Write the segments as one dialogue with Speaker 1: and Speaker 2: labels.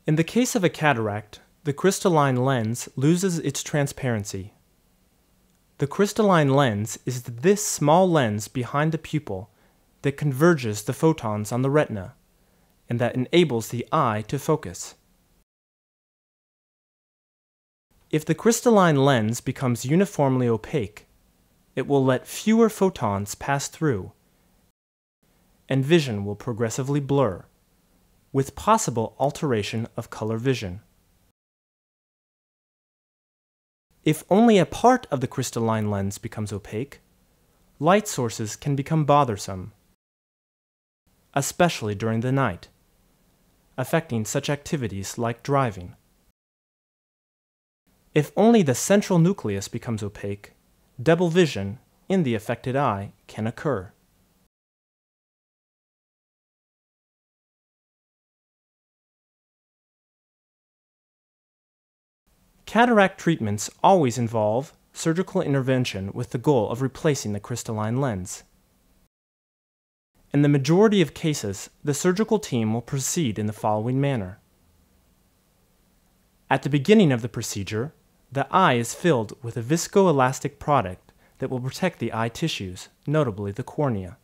Speaker 1: In the case of a cataract, the crystalline lens loses its transparency. The crystalline lens is this small lens behind the pupil that converges the photons on the retina, and that enables the eye to focus. If the crystalline lens becomes uniformly opaque, it will let fewer photons pass through, and vision will progressively blur, with possible alteration of color vision. If only a part of the crystalline lens becomes opaque, light sources can become bothersome, especially during the night, affecting such activities like driving. If only the central nucleus becomes opaque, double vision in the affected eye can occur. Cataract treatments always involve surgical intervention with the goal of replacing the crystalline lens. In the majority of cases, the surgical team will proceed in the following manner. At the beginning of the procedure, the eye is filled with a viscoelastic product that will protect the eye tissues, notably the cornea.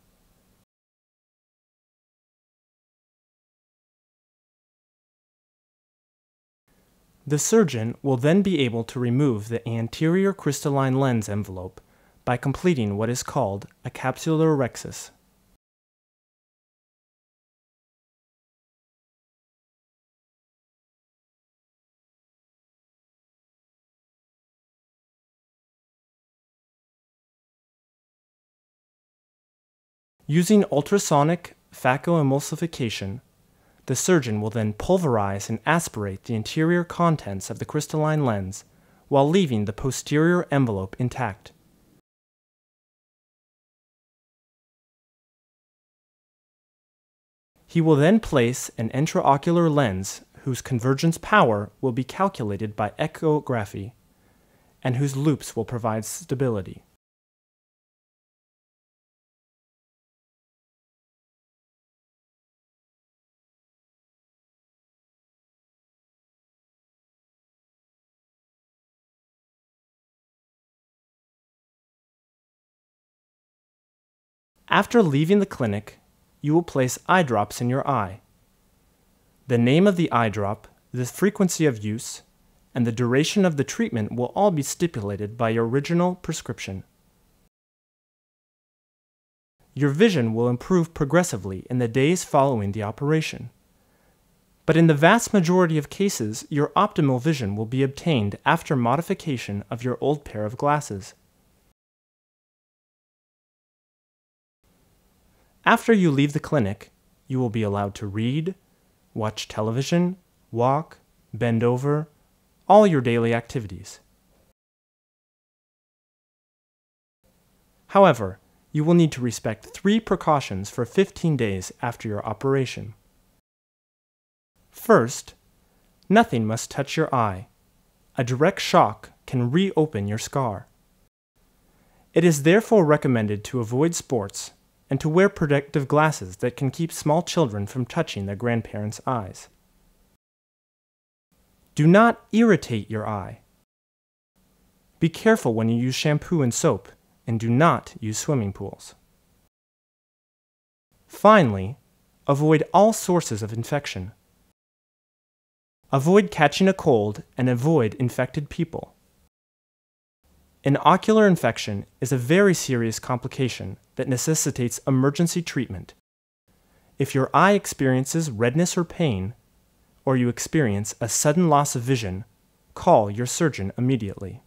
Speaker 1: The surgeon will then be able to remove the anterior crystalline lens envelope by completing what is called a capsulorhexis. Using ultrasonic phacoemulsification, the surgeon will then pulverize and aspirate the interior contents of the crystalline lens while leaving the posterior envelope intact. He will then place an intraocular lens whose convergence power will be calculated by echography and whose loops will provide stability. After leaving the clinic, you will place eye drops in your eye. The name of the eye drop, the frequency of use, and the duration of the treatment will all be stipulated by your original prescription. Your vision will improve progressively in the days following the operation. But in the vast majority of cases, your optimal vision will be obtained after modification of your old pair of glasses. After you leave the clinic, you will be allowed to read, watch television, walk, bend over, all your daily activities. However, you will need to respect 3 precautions for 15 days after your operation. First, nothing must touch your eye. A direct shock can reopen your scar. It is therefore recommended to avoid sports and to wear protective glasses that can keep small children from touching their grandparents' eyes. Do not irritate your eye. Be careful when you use shampoo and soap, and do not use swimming pools. Finally, avoid all sources of infection. Avoid catching a cold and avoid infected people. An ocular infection is a very serious complication that necessitates emergency treatment. If your eye experiences redness or pain, or you experience a sudden loss of vision, call your surgeon immediately.